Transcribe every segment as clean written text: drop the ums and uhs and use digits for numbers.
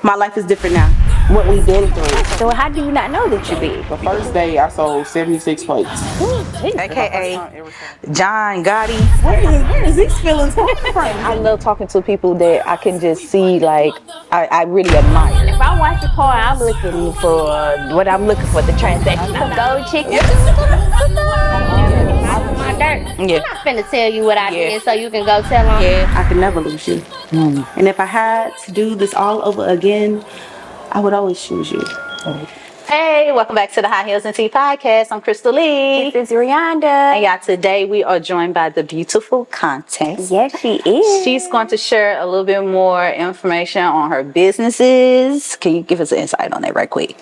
My life is different now. What we've been through. So how do you not know that you're big? The first day I sold 76 plates. AKA John Gotti. Where is these feelings coming from? I love talking to people that I can just see, like, I really admire. If I watch the car, I'm looking for what I'm looking for, the transaction. I'm gold chicken. My dirt. Yeah. I'm not finna tell you what I Yeah. did so you can go tell them. Yeah. I could never lose you. And if I had to do this all over again, I would always choose you. Hey, welcome back to the High Heels and Tea podcast. I'm Crystal Lee. This is Rihanna. And y'all, today we are joined by the beautiful Countess. Yes, she is. She's going to share a little bit more information on her businesses. Can you give us an insight on that right quick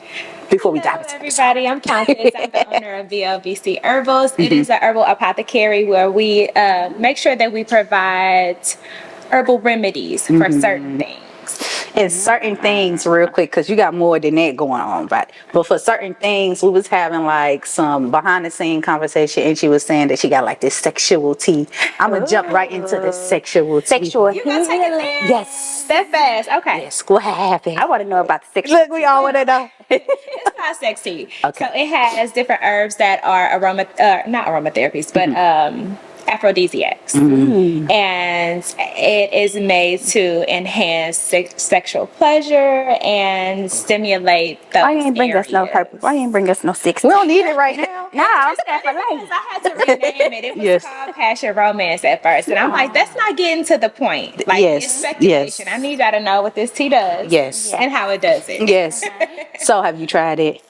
before we dive into it? Everybody, I'm Countess. I'm the owner of BLBC Herbals. It is a herbal apothecary where we make sure that we provide herbal remedies for certain things. And certain things, real quick, because you got more than that going on, right? But for certain things, we was having like some behind the scene conversation, and she was saying that she got like this sexual tea. I'm gonna jump right into the sexual tea. Sexual You gonna take it there? Yes. That fast? Okay. Yes. What happened? I want to know about the sexual. Look, we all want to know. It's not sexy. Okay. So it has different herbs that are not aromatherapies, but aphrodisiacs. And it is made to enhance sexual pleasure and stimulate those Why you ain't bring us no areas. purpose? Why you ain't bring us no sex? We don't need it right now. Nah, I'm saying for later. I had to rename it. It was Yes. called Passion Romance at first. And I'm like, that's not getting to the point. Like, Yes, it's speculation. yes. I need y'all to know what this tea does. Yes. And how it does it. Yes. So, have you tried it?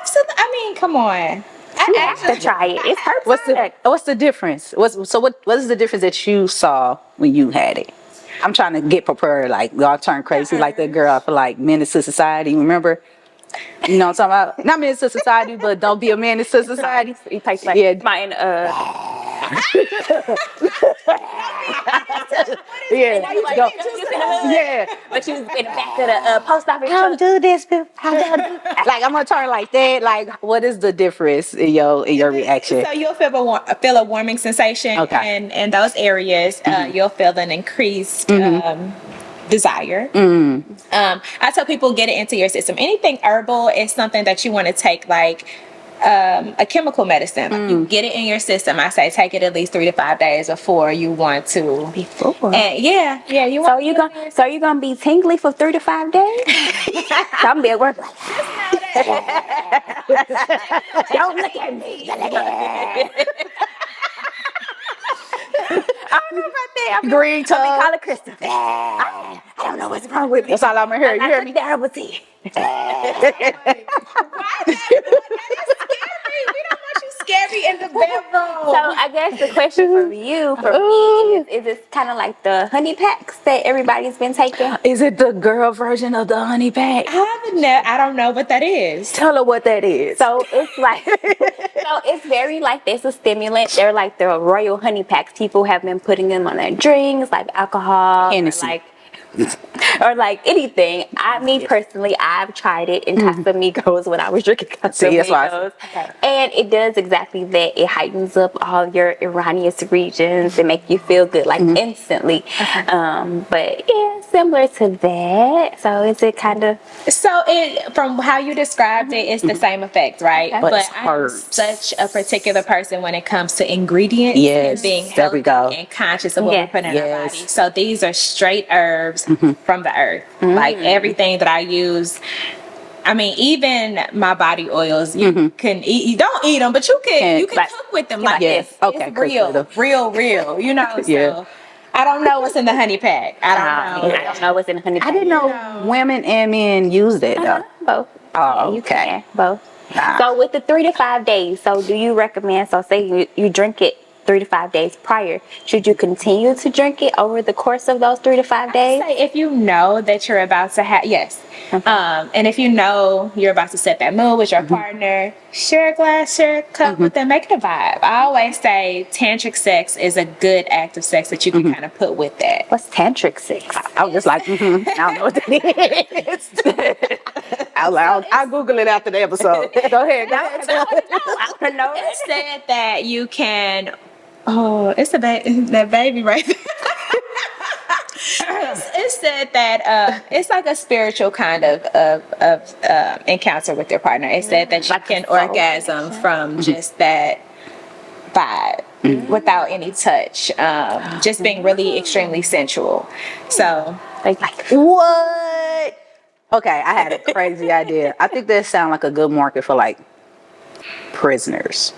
Absolutely. I mean, come on. You have to try it. It's her What's the difference? What is the difference that you saw when you had it? I'm trying to get prepared. Like, y'all turn crazy like that girl for like Menace to Society. Remember? You know what I'm talking about? Not Menace to Society, but don't be a menace to society. He takes like Yeah. mine. Yeah. Go. Yeah. But you was in the back of the post office. How do this? How do I do? Like, I'm gonna turn like that. Like, what is the difference in your reaction? So you'll feel a warming sensation in those areas. You'll feel an increased desire. I tell people get it into your system. Anything herbal is something that you want to take like a chemical medicine. Like you get it in your system. I say take it at least 3 to 5 days before you want to. And yeah. You want So you gonna be tingly for 3 to 5 days? So I'm be at work. Don't look at me. I don't know about that. Green tongue. I call it Kristen. I don't know what's wrong with me. That's all I'm gonna hear. You hear me? Terrible tea. We don't want you scary in the bedroom. So I guess the question for you, for me, is it kind of like the honey packs that everybody's been taking? Is it the girl version of the honey pack? I don't know what that is. Tell her what that is. So it's like, so it's very like it's a stimulant. They're like the royal honey packs. People have been putting them on their drinks, like alcohol, Hennessy. or like anything. Me personally, I've tried it in Casamigos when I was drinking Casamigos. See, that's why And it does exactly that. It heightens up all your erroneous regions and make you feel good, like instantly. But yeah, similar to that. So is it kind of... So from how you described it, it's the same effect, right? Okay. But it's I'm herbs. such a particular person when it comes to ingredients Yes, and being there we healthy go. and conscious of what we put in our Yes. body. So these are straight herbs from the earth. Like everything that I use. I mean, even my body oils, you can eat. You don't eat them, but you can like, cook with them. Like yes. it's, Okay, it's cook with real, them. You know. So Yeah. I don't know what's in the honey pack. I don't know. I don't know what's in the honey pack. I didn't know women and men use that though. Both. Oh, You okay. can. Both. Nah. So with the 3 to 5 days, so do you recommend, so say you drink it 3 to 5 days prior, should you continue to drink it over the course of those 3 to 5 days? Say if you know that you're about to have and if you know you're about to set that mood with your partner, share a glass, share a cup with them, make it a vibe. I always say tantric sex is a good act of sex that you can kind of put with that. What's tantric sex? I was just like, I don't know what that is. I'll Google it after the episode. Go ahead. I don't know. It said that you can. Oh, it's that baby right there. It's said that it's like a spiritual kind of encounter with your partner. It's said that you can orgasm from just that vibe without any touch, just being really extremely sensual. So, Like, What? Okay, I had a crazy idea. I think that sounds like a good market for like prisoners.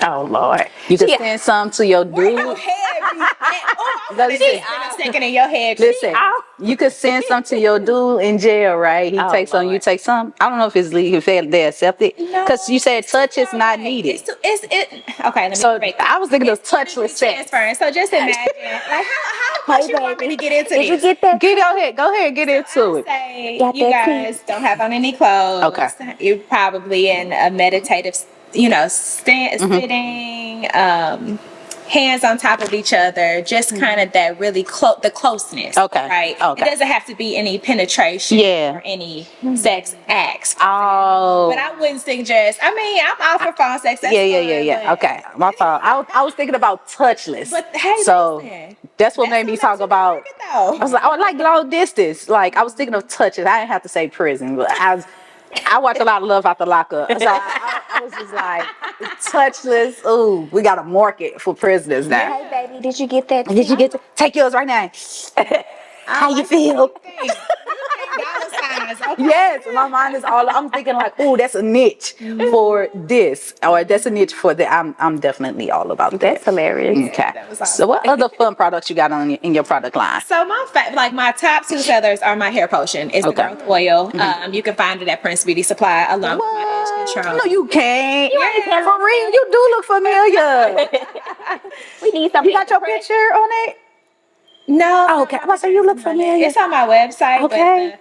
oh Lord. You can send some to your your dude. head be, oh, I Listen, spend a second in your head. Listen, you could send some to your dude in jail, right? He takes some, you Lord. take some. I don't know if it's legal, if they accept it, because you said touch is not needed. Okay, let me So break I was thinking of touchless sex. transferring. So just imagine, like, how much you want me to get into Did you this? get that? Go ahead, get into it. Say Got you that guys don't have on any clothes. Okay. You're probably in a meditative, sitting, hands on top of each other, just kind of that really the closeness. Okay. Right. Okay. It doesn't have to be any penetration or any sex acts. Oh. But I wouldn't suggest. I mean, I'm all for phone sex. That's Yeah. fun, Okay, my fault. I was thinking about touchless. But hey, so listen, that's what made me talk about. I was like, I like long distance. Like I was thinking of touches. I didn't have to say prison, but I watch a lot of Love After Lockup, so I was just like touchless. Ooh, we got a market for prisoners now. Hey, baby, did you get that? Did you get to take yours right now? How you feel? Okay. Yes, my mind is all. I'm thinking like, oh, that's a niche for this, or that's a niche for that. I'm definitely all about that. That's hilarious. Okay. That was awesome. So, what other fun products you got in your product line? So my top two sellers are my hair potion. It's Okay. the growth oil. You can find it at Prince Beauty Supply along with my edge control. No, you can't. Yeah. For real, you do look familiar. We need something. You got your picture on it? No. Oh, okay. I'm about to say you look familiar. It's on my website. Okay. But,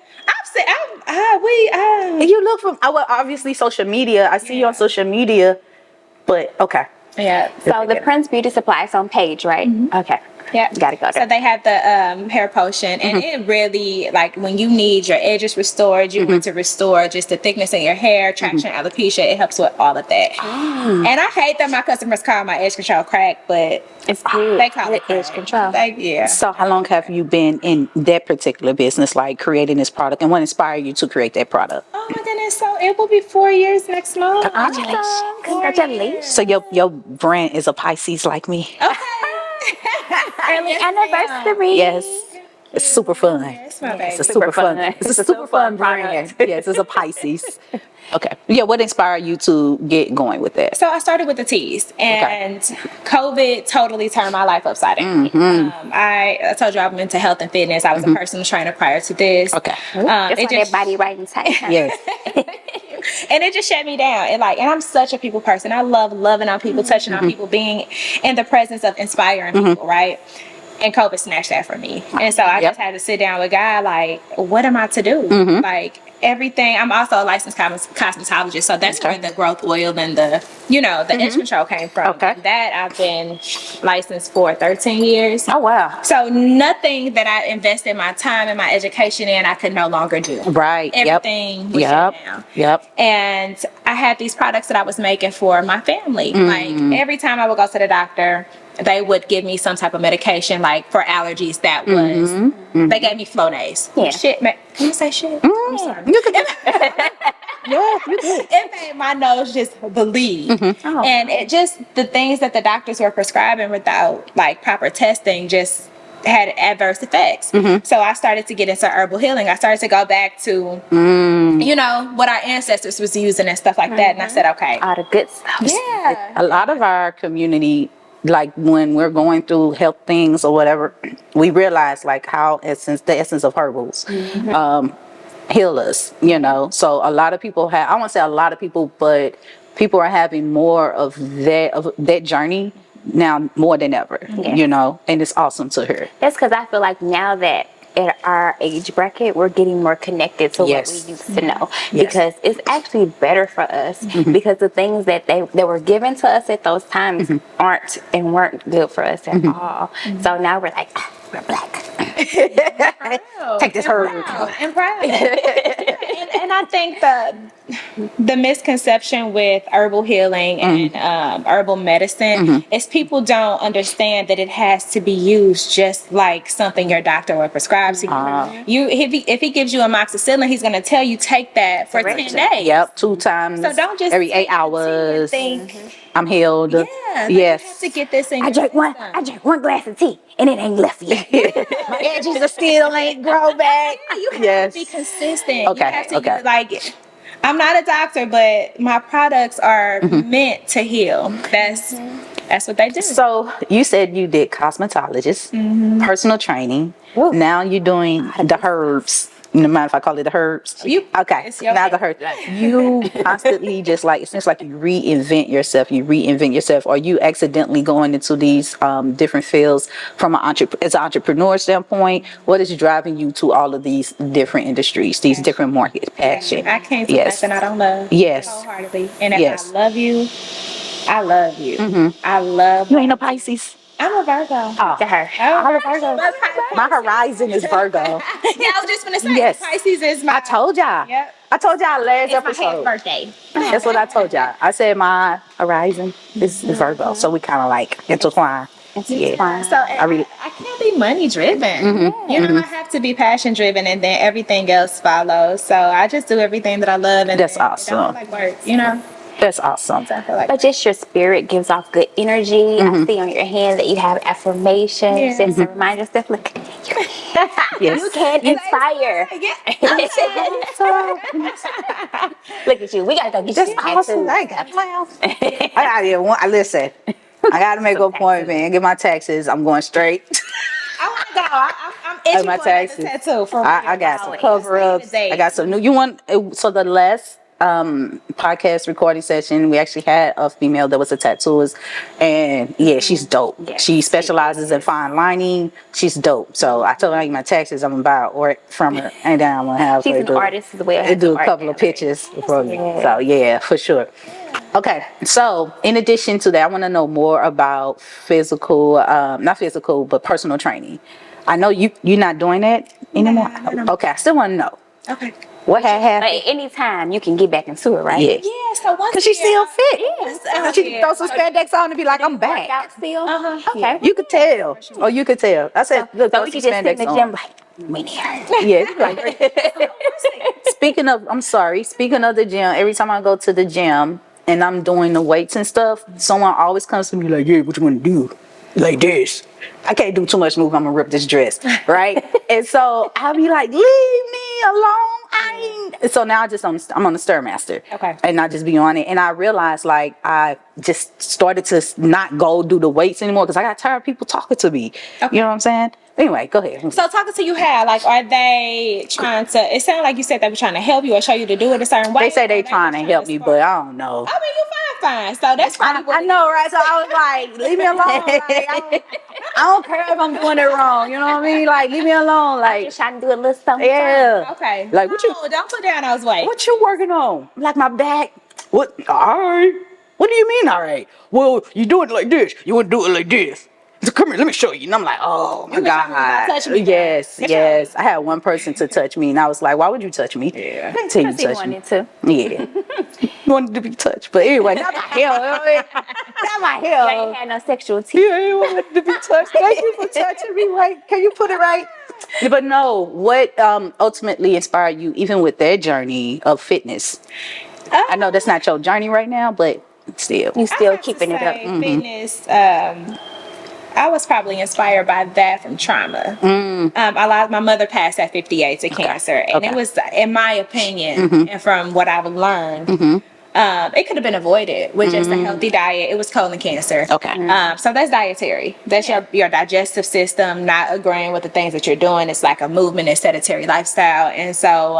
You look from. Well, obviously social media. I see you on social media, but okay. yeah. So the Prince Beauty Supply is on page, right? Okay. Yeah, Gotta go there. So they have the hair potion, and it really, like, when you need your edges restored, you want to restore just the thickness in your hair, traction, alopecia. It helps with all of that. And I hate that my customers call my edge control crack, but It's good. they call it edge crack. control. Yeah. So, how long have you been in that particular business, like creating this product, and what inspired you to create that product? Oh my goodness! So it will be 4 years next month. Awesome. Congratulations. So your brand is a Pisces like me. Okay. Early anniversary. Yes. It's super fun. It's my baby. It's a super fun. fun. It's a super fun brand. Yes, it's a Pisces. Okay. Yeah, what inspired you to get going with that? So I started with the teas, and COVID totally turned my life upside down. I told you I'm into health and fitness. I was a personal trainer prior to this. Okay. It's It on just that body right and tight. Yes. and it just shut me down. And I'm such a people person. I love loving on people, touching on people, being in the presence of inspiring people, right? And COVID snatched that from me. And so I just had to sit down with God, like, what am I to do? Like, everything. I'm also a licensed cosmetologist, so that's where the growth oil and the edge control came from. Okay. That I've been licensed for 13 years. Oh wow. So nothing that I invested my time and my education in, I could no longer do. Right. Everything was shut down. Yep. And I had these products that I was making for my family. Like, every time I would go to the doctor, they would give me some type of medication, like for allergies. That was they gave me Flonase. Yeah. Shit, man. Can you say shit? I'm sorry. You could. Yeah, you could. It made my nose just bleed. And it just, the things that the doctors were prescribing without like proper testing just had adverse effects. So I started to get into herbal healing. I started to go back to what our ancestors was using and stuff like that. And I said, okay. All the good stuff. Yeah. A lot of our community, like when we're going through health things or whatever, we realize like how the essence of herbals heal us, So a lot of people I won't say a lot of people, but people are having more of that journey now more than ever, and it's awesome to hear. That's because I feel like now that at our age bracket, we're getting more connected to what we used to know. Because it's actually better for us because the things that were given to us at those times weren't good for us at all. So now we're like, we're black. Take this herb. And proud. and I think that the misconception with herbal healing and herbal medicine is people don't understand that it has to be used just like something your doctor would prescribe to you. If he gives you amoxicillin, he's going to tell you take that for 10 days. Yep, 2 times. So don't just every 8 take the tea and hours. think, I'm healed. yeah, like you Yes. have to get this in I your drank system. one glass of tea and it ain't left yet. My edges are still ain't grow back. Yeah, you have to be consistent. Okay, You have to okay. use, like, I'm not a doctor, but my products are meant to heal. That's what they do. So you said you did cosmetologist, personal training. Woo. Now you're doing the herbs. You don't mind if I call it the herbs? Okay. It's your Now the thing. herbs. You constantly just like, it seems like you reinvent yourself. Or you accidentally going into these different fields from as an entrepreneur standpoint. What is driving you to all of these different industries, these different markets? Passion. I can't do nothing I don't love. Yes. Wholeheartedly. And if Yes. I love you, I love you. I love You ain't no Pisces. I'm a Virgo. Oh. To her. I'm a Virgo. My horizon is Virgo. Yeah, I was just gonna say Yes. Pisces is my I told y'all. Yep. I told y'all last It's my episode. half birthday. That's what I told y'all. I said my horizon is Virgo, so we kind of like intertwine. Yeah. So I can't be money driven. You know, I have to be passion driven, and then everything else follows. So I just do everything that I love, and That's then it awesome. don't feel like work. You know, That's awesome. so I feel like But just your spirit gives off good energy. I see on your hand that you have affirmations. Yeah. Just to remind yourself, look, Yes. you can inspire. Look at you. We gotta go get That's you awesome. tattooed. I ain't got plans. I gotta listen. I gotta make a point, man. Get my taxes. I'm going straight. I want to go. I'm itching my for another taxes. tattoo. For I real. got some Always. cover ups. I got some new. You want so the last podcast recording session we actually had a female that was a tattooist, and yeah, she's dope. Yes, She specializes in fine lining. She's dope. So I told her I get my taxes. I'm gonna buy art from her, and then I'm gonna have She's her an do, artist as well. and do a couple of pictures for me. So yeah, for sure. Okay, so in addition to that, I want to know more about not physical, but personal training. I know you're not doing that anymore. No. Okay, I still want to know Okay. what had happened. But anytime you can get back into it, right? Yeah, Yeah. So once because she's still fit. Yes. She can throw some spandex on and be like, I'm back. Workout still? Okay, you could tell. Oh, you could tell. I said, look, So throw we some can just sit in spandex the gym on. like, we here. Yeah. Like, speaking of the gym, every time I go to the gym and I'm doing the weights and stuff, someone always comes to me like, yeah, what you want to do? Like this. I can't do too much movement. I'm gonna rip this dress, right? And so I'll be like, leave me alone. So now I'm on the Stairmaster. Okay. And I just be on it. And I realized like I just started to not go do the weights anymore because I got tired of people talking to me. Okay. You know what I'm saying? Anyway, go ahead. So talking to you, how like are they trying to? It sounded like you said they were trying to help you or show you to do it a certain way. They say they or trying to help me, but I don't know. I mean, you fine. So that's probably what I know, right? So I was like, leave me alone. Like, I don't care if I'm doing it wrong. You know what I mean? Like, leave me alone. Like, Just trying to do a little something. yeah. Okay. Like, what you? No, don't put down those weights. What you working on? Like my back? What? All right. What do you mean, all right? Well, you do it like this. You would do it like this. So come here, let me show you. And I'm like, oh my God. touch me. Yes. I had one person to touch me, and I was like, why would you touch me? Yeah. I didn't tell you to Because he touch me. wanted to. Yeah. Wanted to be touched. But anyway, not my hair. Not my hair. You ain't had no sexual tea. Yeah, he wanted to be touched. Thank you for touching me. Right? Can you put it right? But no, what ultimately inspired you, even with their journey of fitness? I know that's not your journey right now, but still. You still I have to keeping it up. say Fitness. I was probably inspired by that from trauma. My mother passed at 58 to cancer, and it was, in my opinion, and from what I've learned, it could have been avoided with just a healthy diet. It was colon cancer. Okay. So that's dietary. That's your digestive system not agreeing with the things that you're doing. It's like a movement and sedentary lifestyle. And so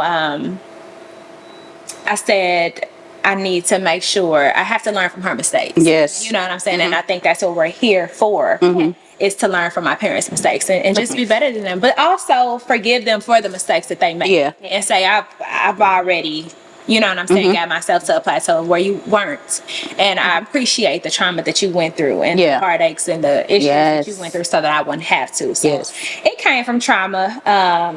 I said, I need to make sure I have to learn from her mistakes. Yes. You know what I'm saying? And I think that's what we're here for. Is to learn from my parents' mistakes and just be better than them, but also forgive them for the mistakes that they made. Yeah. And say I've already, you know what I'm saying, got myself to a plateau where you weren't. And I appreciate the trauma that you went through and the heartaches and the issues that you went through so that I wouldn't have to. So it came from trauma.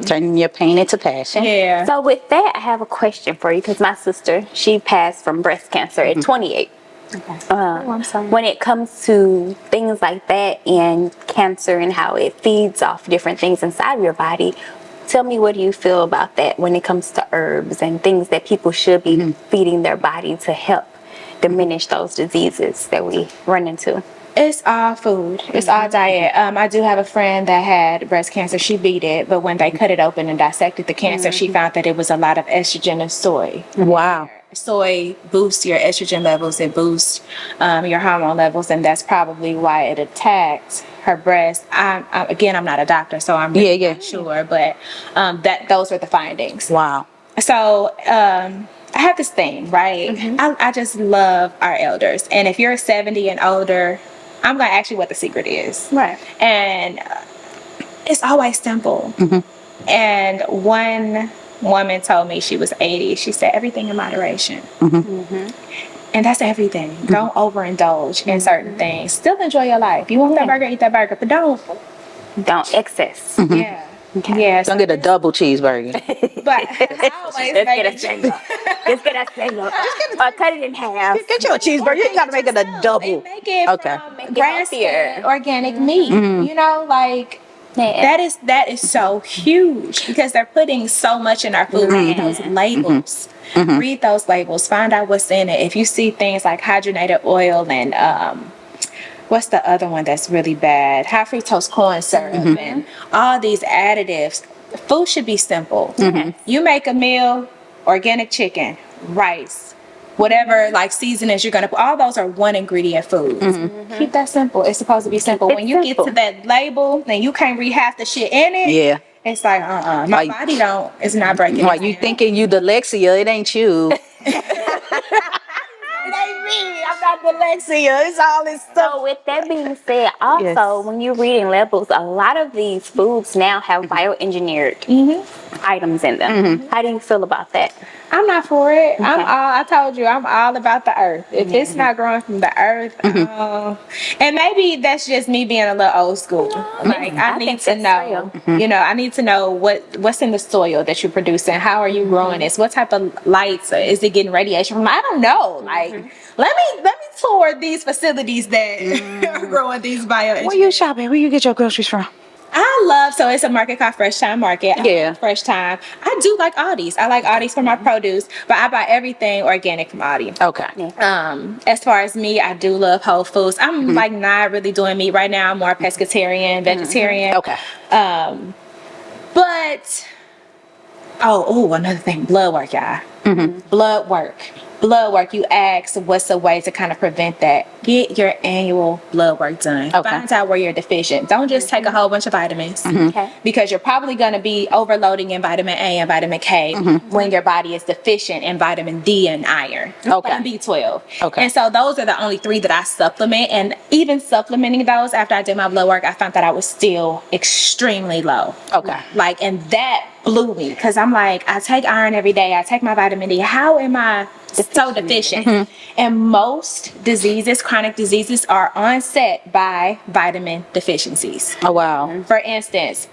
Turning your pain into passion. Yeah. So with that, I have a question for you, because my sister, she passed from breast cancer at 28. Okay. I'm sorry. When it comes to things like that and cancer and how it feeds off different things inside of your body, tell me, what do you feel about that when it comes to herbs and things that people should be feeding their body to help diminish those diseases that we run into? It's all food. It's all diet. I do have a friend that had breast cancer. She beat it, but when they cut it open and dissected the cancer, she found that it was a lot of estrogen and soy. Wow. Soy boosts your estrogen levels. It boosts your hormone levels, and that's probably why it attacked her breast. I'm not a doctor, so I'm really not sure, but those were the findings. Wow. So I have this thing, right? I just love our elders, and if you're 70 and older, I'm gonna ask you what the secret is, Right? And it's always simple. And one woman told me, she was 80, she said, everything in moderation. And that's everything. Don't overindulge in certain things. Still enjoy your life. You want that burger, eat that burger, but don't excess. Yeah. Yeah. Don't get a double cheeseburger. But I always make it single. Just get a single. Or cut it in half. Get you a cheeseburger. You gotta make it a double. Make it Make it grass-fed organic meat. You know, like that is so huge, because they're putting so much in our food. Read those labels. Read those labels. Find out what's in it. If you see things like hydrogenated oil and what's the other one that's really bad? High fructose corn syrup and all these additives. Food should be simple. You make a meal, organic chicken, rice, whatever like seasonings you're gonna put. All those are one ingredient foods. Keep that simple. It's supposed to be simple. When you get to that label, then you can't read half the shit in it. Yeah. It's like my body is not breaking. Like you thinking you dyslexia, it ain't you. It ain't me. I'm not dyslexia. It's all this stuff. So with that being said, also when you're reading labels, a lot of these foods now have bioengineered items in them. How do you feel about that? I'm not for it. I told you, I'm all about the earth. If it's not growing from the earth, and maybe that's just me being a little old school. Like I need to know, you know, I need to know what's in the soil that you're producing. How are you growing this? What type of lights? Is it getting radiation from? I don't know. Like let me tour these facilities that are growing these bioengineered. Where you shopping? Where you get your groceries from? So it's a market called Fresh Time Market. I love Fresh Time. I do like Aldi's. I like Aldi's for my produce, but I buy everything organic from Aldi. Okay. As far as me, I do love Whole Foods. I'm like not really doing meat right now. I'm more pescatarian, vegetarian. Okay. But another thing, blood work, y'all. Blood work. You ask what's a way to kind of prevent that. Get your annual blood work done. Find out where you're deficient. Don't just take a whole bunch of vitamins, because you're probably going to be overloading in vitamin A and vitamin K when your body is deficient in vitamin D and iron and B12. And so those are the only three that I supplement. And even supplementing those after I did my blood work, I found that I was still extremely low. And that blew me, because I'm like, I take iron every day. I take my vitamin D. How am I so deficient? And most diseases, chronic diseases, are onset by vitamin deficiencies. Oh, wow. For instance,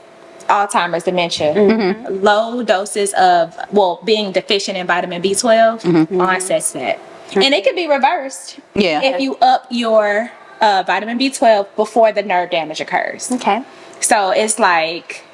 Alzheimer's, dementia, low doses of, being deficient in vitamin B12 onsets that. And it can be reversed if you up your vitamin B12 before the nerve damage occurs. So it's like,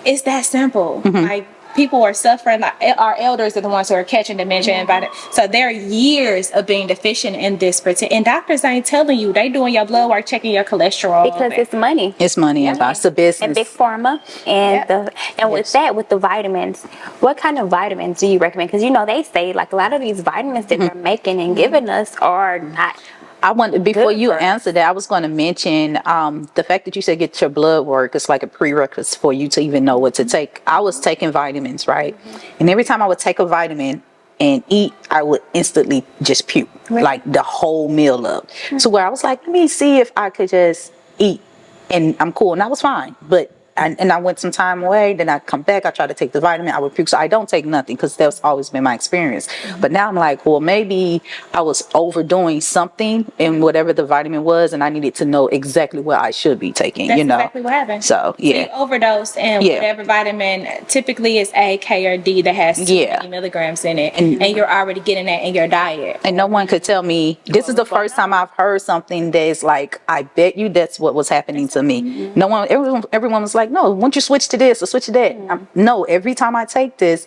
it's that simple. Like, people are suffering. Like, our elders are the ones who are catching dementia and so there are years of being deficient in this particular. And doctors ain't telling you. They doing your blood work, checking your cholesterol, because it's money. It's money. It's a business. And big pharma and with that, with the vitamins, what kind of vitamins do you recommend? Because they say like a lot of these vitamins that they're making and giving us are not. I want, before you answer that, I was going to mention the fact that you said get your blood work is like a prerequisite for you to even know what to take. I was taking vitamins, right? And every time I would take a vitamin and eat, I would instantly just puke, like the whole meal up. So where I was like, let me see if I could just eat and I'm cool. And I was fine. But and I went some time away, then I come back, I try to take the vitamin, I would puke. So I don't take nothing because that's always been my experience. But now I'm like, well, maybe I was overdoing something in whatever the vitamin was, and I needed to know exactly what I should be taking. That's you know, exactly what happened. So So you overdose, and Yeah. whatever vitamin typically is A, K, or D that has too Yeah. many milligrams in it, and you're already getting that in your diet. And no one could tell me, this is the first time I've heard something that's like, I bet you that's what was happening to me. No one, everyone was like, no, won't you switch to this or switch to that? No, every time I take this,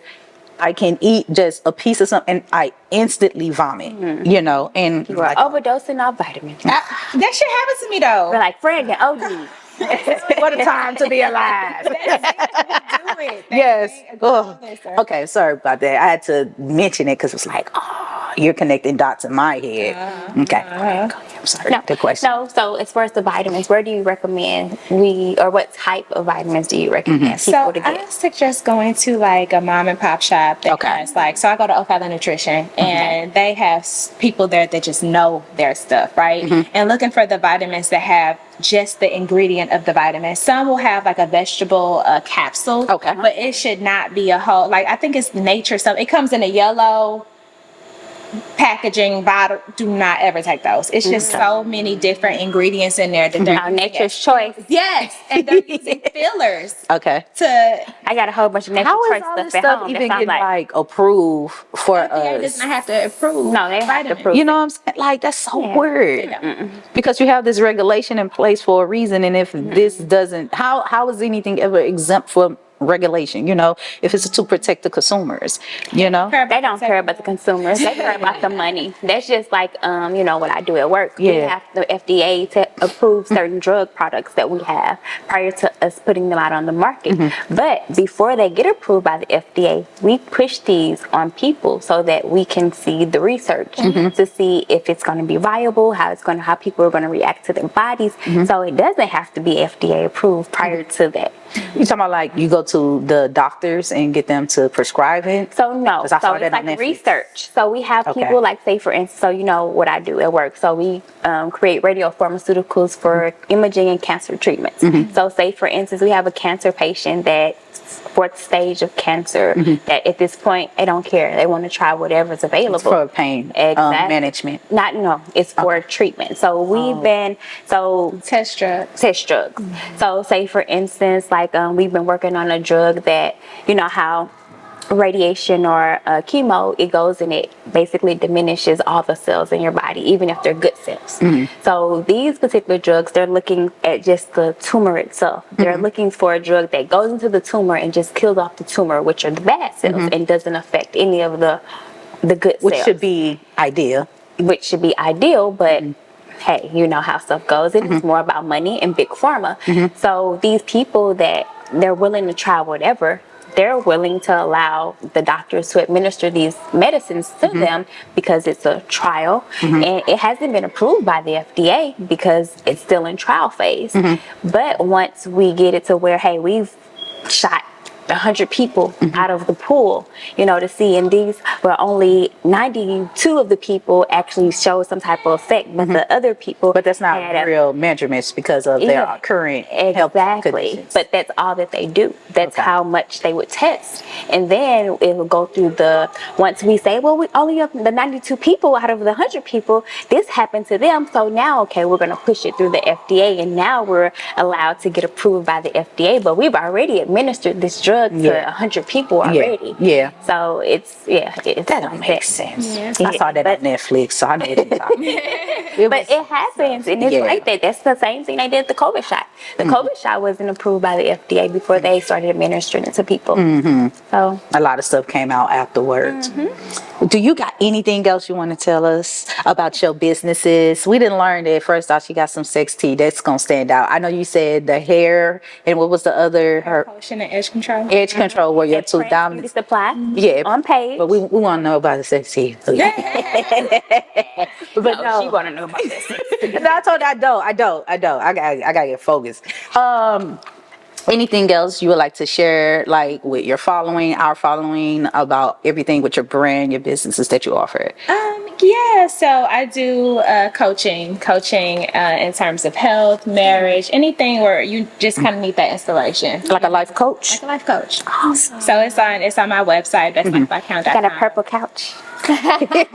I can eat just a piece of something and I instantly vomit, you know, and You are overdosing on vitamins. That shit happens to me though. We're like Fred and OD. what a time to be alive. Do it. Yes. Oh. Listen. Okay, sorry about that. I had to mention it because it's like, oh, you're connecting dots in my head. Okay. I'm sorry. No, The question. no. So as far as the vitamins, where do you recommend or what type of vitamins do you recommend So people to I get? suggest going to like a mom and pop shop that Okay. has like, so I go to O'Fallon Nutrition and they have people there that just know their stuff, right? And looking for the vitamins that have just the ingredient of the vitamin. Some will have like a vegetable capsule, Okay. but it should not be a whole, like I think it's nature stuff. It comes in a yellow packaging bottle. Do not ever take those. It's just so many different ingredients in there that they're Our nature's choice. Yes, and they're using fillers Okay. to. I got a whole bunch of nature's How is choice all this stuff at stuff home. even That get sounds like approved for FDA us? does not have to approve. No, they don't have to vitamins. approve. You know what I'm saying? Like, that's so Yeah. weird. Because you have this regulation in place for a reason, and if this doesn't, how is anything ever exempt from regulation? You know, if it's to protect the consumers, you know. They don't care about the consumers. They care about the money. That's just like, you know, what I do at work. We Yeah. have the FDA to approve certain drug products that we have prior to us putting them out on the market. But before they get approved by the FDA, we push these on people so that we can see the research to see if it's going to be viable, how people are going to react to their bodies. So it doesn't have to be FDA approved prior to that. You talking about like you go to the doctors and get them to prescribe it? So no, 'Cause I so saw it's that on like Netflix. research. So we have Okay. people like, say for instance, so you know what I do at work. So we create radiopharmaceuticals for imaging and cancer treatments. So say for instance, we have a cancer patient that fourth stage of cancer that at this point they don't care. They want to try whatever's available. It's for pain management. It's for treatment. So we've been Test drugs. test drugs. So say for instance, like we've been working on a drug that, you know how radiation or chemo, it goes and it basically diminishes all the cells in your body, even if they're good cells. So these particular drugs, they're looking at just the tumor itself. They're looking for a drug that goes into the tumor and just kills off the tumor, which are the bad cells, and doesn't affect any of the good cells. Which should be ideal. But hey, you know how stuff goes. It's more about money and big pharma. So these people that they're willing to try whatever, they're willing to allow the doctors to administer these medicines to them because it's a trial and it hasn't been approved by the FDA because it's still in trial phase. But once we get it to where, hey, we've shot 100 people out of the pool, you know, to see, and these were only 92 of the people actually showed some type of effect, but the other people, But that's not had real measurements because of their current health conditions. But that's all that they do. That's Okay. how much they would test, and then it will go through once we say, well, we only have the 92 people out of the 100 people, this happened to them, so now okay, we're going to push it through the FDA, and now we're allowed to get approved by the FDA, but we've already administered this drug to 100 people already. Yeah. So That don't make sense. I saw that But- on Netflix, so I know what you're talking about. But it happens, and it's Yeah. like that. That's the same thing they did the COVID shot. The COVID shot wasn't approved by the FDA before they started administering it to people. So A lot of stuff came out afterwards. Do you got anything else you want to tell us about your businesses? We didn't learn that first off. She got some sex tea that's gonna stand out. I know you said the hair and what was the other her Potion and edge control. edge control were your at two Prince Beauty dominant. Supply, Yeah, on page. but we want to know about the sex tea. But no, she want to know about this. no, I told you I don't. I gotta get focused. Anything else you would like to share, like with your following, our following, about everything with your brand, your businesses that you offer? Yeah, so I do coaching in terms of health, marriage, anything where you just kind of need that inspiration. Like a life coach. Like a life coach. Awesome. So it's on my website, bestlifebycount.com. Got a purple couch. Everything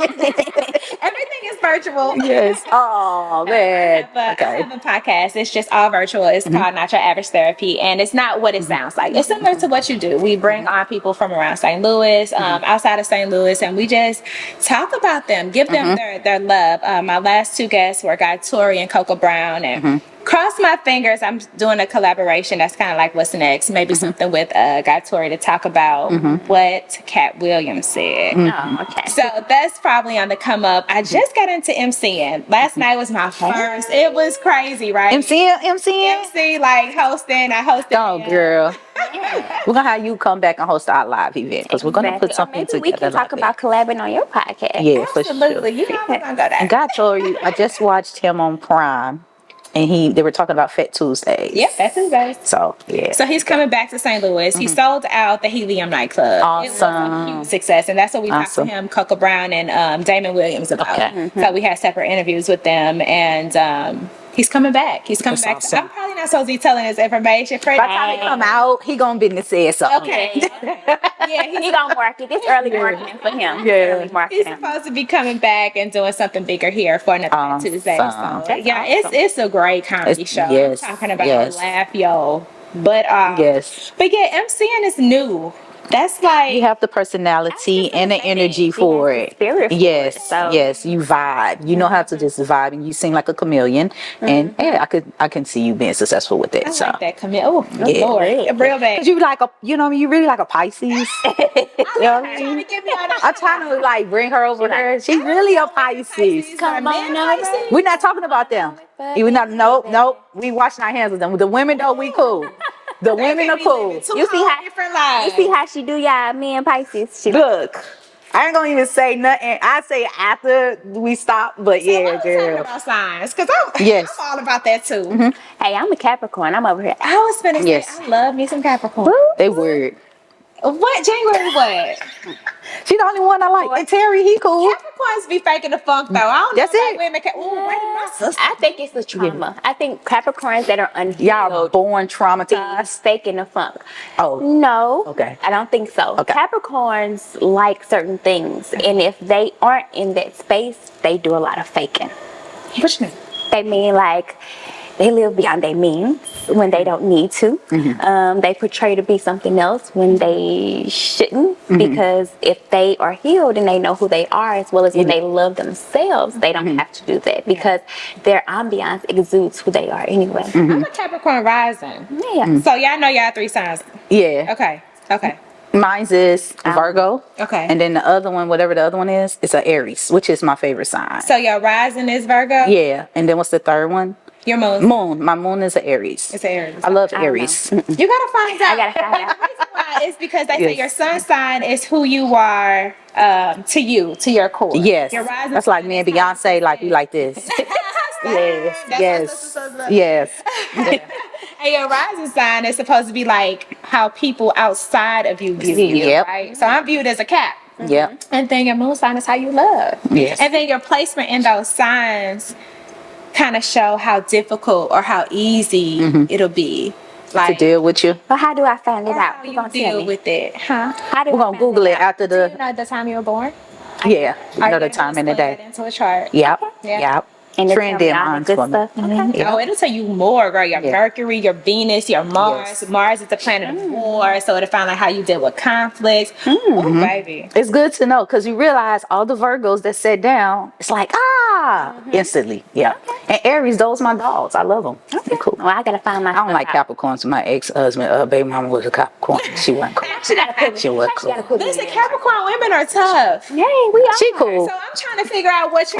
is virtual. Yes. Oh man. I have a podcast. It's just all virtual. It's called Not Your Average Therapy, and it's not what it sounds like. It's similar to what you do. We bring on people from around St. Louis, outside of St. Louis, and we just talk about them, give them their love. My last two guests were Guy Tori and Coco Brown, and cross my fingers, I'm doing a collaboration that's kind of like what's next. Maybe something with Guy Tori to talk about what Cat Williams said. Oh, okay. So that's probably on the come up. I just got into MCing. Last night was my first. It was crazy, right? MC, like hosting. I hosted. Oh, girl. We're gonna have you come back and host our live event because we're gonna put something together. We can talk about collabing on your podcast. Yeah, for sure. Absolutely. You know I'm gonna go there. God told you, I just watched him on Prime, and they were talking about Fat Tuesdays. Yep, that's his best. So yeah. So he's coming back to St. Louis. He sold out the Helium nightclub. It was a huge success, and that's what we talked to him, Coco Brown, and Damon Williams about. Okay. So we had separate interviews with them, and he's coming back. He's coming back. Awesome. I'm probably not supposed to be telling his information. By the time he come out, he gonna be to say something. Okay. Yeah, He gonna market. It's early marketing for him. Yeah. Early He's marketing. supposed to be coming back and doing something bigger here for another Awesome. Tuesday. So, yeah, it's a great comedy show. Yes, I'm talking about yes. laugh, yo. But Yes. but yeah, MCing is new. That's like You have the personality and the energy for it. Spirit for Yes, it, so. yes, you vibe. You know how to just vibe, and you seem like a chameleon. And yeah, I can see you being successful with it. I So. like that commit. Oh, Yeah. Lord, real bad. 'Cause you like you really like a Pisces. You know what I Trying mean? to get me out of I'm trying to like bring her over here. She's really a Pisces. Come on over. We're not talking about them. We're not. Nope. We washing our hands with them. The women though, we cool. The women are cool. You You see how different lives. You see how she do y'all, me and Pisces. She Look, I ain't gonna even say nothing. I say after we stop, but yeah, Talk girl. about signs, because Yes. I'm all about that too. Hey, I'm a Capricorn. I'm over here. I was finna say, Yes. I love me some Capricorn. They weird. What January? What? She the only one I like. And Terry, he cool. Capricorns be faking the funk though. I don't That's know it. about women. Ooh, wait, my sister. I think it's the trauma. I think Capricorns that are unhealed Y'all born are traumatized. faking the funk. Oh, No. Okay. I don't think so. Okay. Capricorns like certain things, and if they aren't in that space, they do a lot of faking. What you mean? They mean like they live beyond their means when they don't need to. They portray to be something else when they shouldn't, because if they are healed and they know who they are, as well as when they love themselves, they don't have to do that because their ambiance exudes who they are anyway. I'm a Capricorn rising. Yeah. So y'all know y'all 3 signs. yeah. Okay. Mine's is Virgo. Okay. And then the other one, whatever the other one is an Aries, which is my favorite sign. So your rising is Virgo? Yeah. And then what's the third one? Your moon? Moon. My moon is an Aries. It's Aries. I love don't Aries. You gotta find out. I gotta find out. The reason why is because they say Yes. your sun sign is who you are to your core. Yes. Your rising That's like sign me and is how Beyonce, like we like this. Yes. That's Yes. what sisters are. Yes. And your rising sign is supposed to be like how people outside of you view you, Yep. right? So I'm viewed as a Cap. Yep. And then your moon sign is how you love. Yes. And then your placement in those signs kind of show how difficult or how easy it'll be. To deal with you. But how do I find it or out? how Who you gonna tell deal me? with it. Huh? How do We're I gonna find Google it out? after Do you the know the time you were born? another time in the day. Into a chart. Yep. Yeah. Yep. And Trend tell me in all the minds good for me. stuff. Okay. Yeah. Oh, it'll tell you more, girl. Your Yeah. Mercury, your Venus, your Mars. Yes. Mars is the planet of war, so it'll find out how you deal with conflicts. Oh, baby. It's good to know because you realize all the Virgos that sit down, it's like, instantly. Yeah. And Aries, those my dogs. I love them. They're cool. Well, I gotta find my. I don't like Capricorns. My ex-husband, baby mama was a Capricorn. She wasn't cool. She wasn't cool. Listen, Capricorn women are tough. Yay, we are. She cool. So I'm trying to figure out what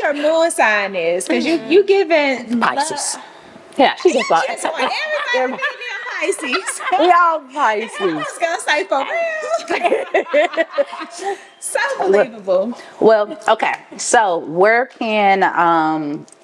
your moon sign is, because you giving Pisces. Yeah, she's just Everybody be Pisces. We all I Pisces. was gonna say for real. So believable. Well, okay. So where can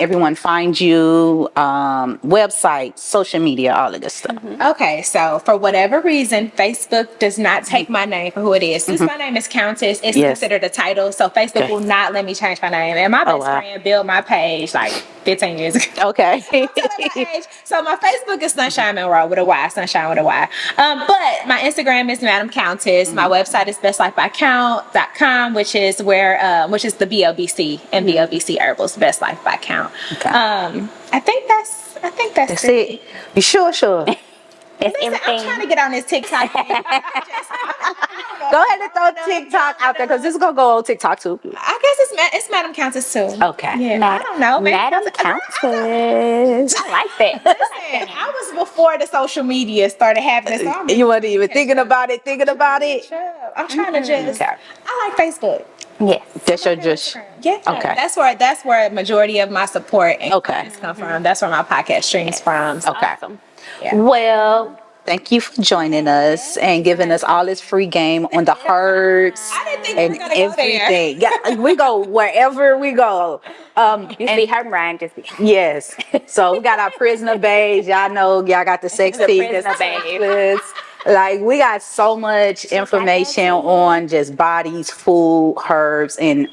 everyone find you? Website, social media, all of this stuff. Okay, so for whatever reason, Facebook does not take my name for who it is. Since my name is Countess, it's Yes. considered a title, so Facebook Okay. will not let me change my name. And my best wow. friend built my page like 15 years ago. Okay. Telling my age. So my Facebook is Sunshine Monroe with a Y, Sunshine with a Y. But my Instagram is Madam Countess. My website is bestlifebycount.com, which is the BLBC and BLBC Herbals Best Life by Count. Okay. I think that's That's it. You sure? It's Listen, I'm trying to get on this TikTok thing. Go ahead and throw TikTok out there because this is gonna go on TikTok too. I guess it's Madam Countess too. Okay. Yeah, I don't know. Maybe Madam Countess. Countess. I like that. Listen, I was before the social media started happening. So I'm You weren't even thinking about it. I'm trying to just. Okay. I like Facebook. Yes. That's your just. Yeah. Okay. That's where a majority of my support and Okay. comments come from. That's where my podcast streams from. So, Okay. Awesome. yeah. Well, thank you for joining us and giving us all this free game on the herbs I didn't think we and were gonna go there. everything. Yeah, we go wherever we go. You see her Ryan just be Yes. So we got our prisoner beige. Y'all know y'all got the sex The tea. prisoner beige. Like we got so much information on just bodies, food, herbs, and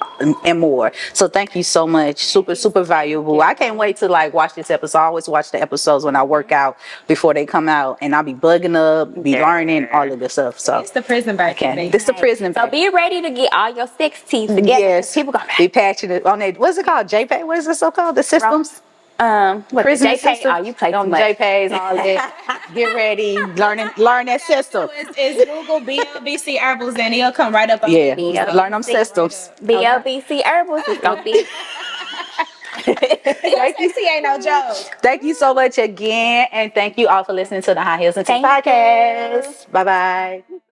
more. So thank you so much. Super valuable. I can't wait to like watch this episode. I always watch the episodes when I work out before they come out, and I'll be bugging up, be learning all of this stuff. So It's the prison break. okay, this is the prison. so break. be ready to get all your sex teeth together. Yes, People gonna be passionate on it. What's it called? JPay? What is it so called? The systems? what Prison JPay? system? Oh, you play too on much. JPays, all that. Get ready, learn that system. Is Google BLBC Herbals and it'll come right up. Yeah, BLBC. learn them systems. BLBC Herbals is gonna be. BLBC ain't no joke. Thank you so much again, and thank you all for listening to the High Heels and Tea Thank you. podcast. Bye bye.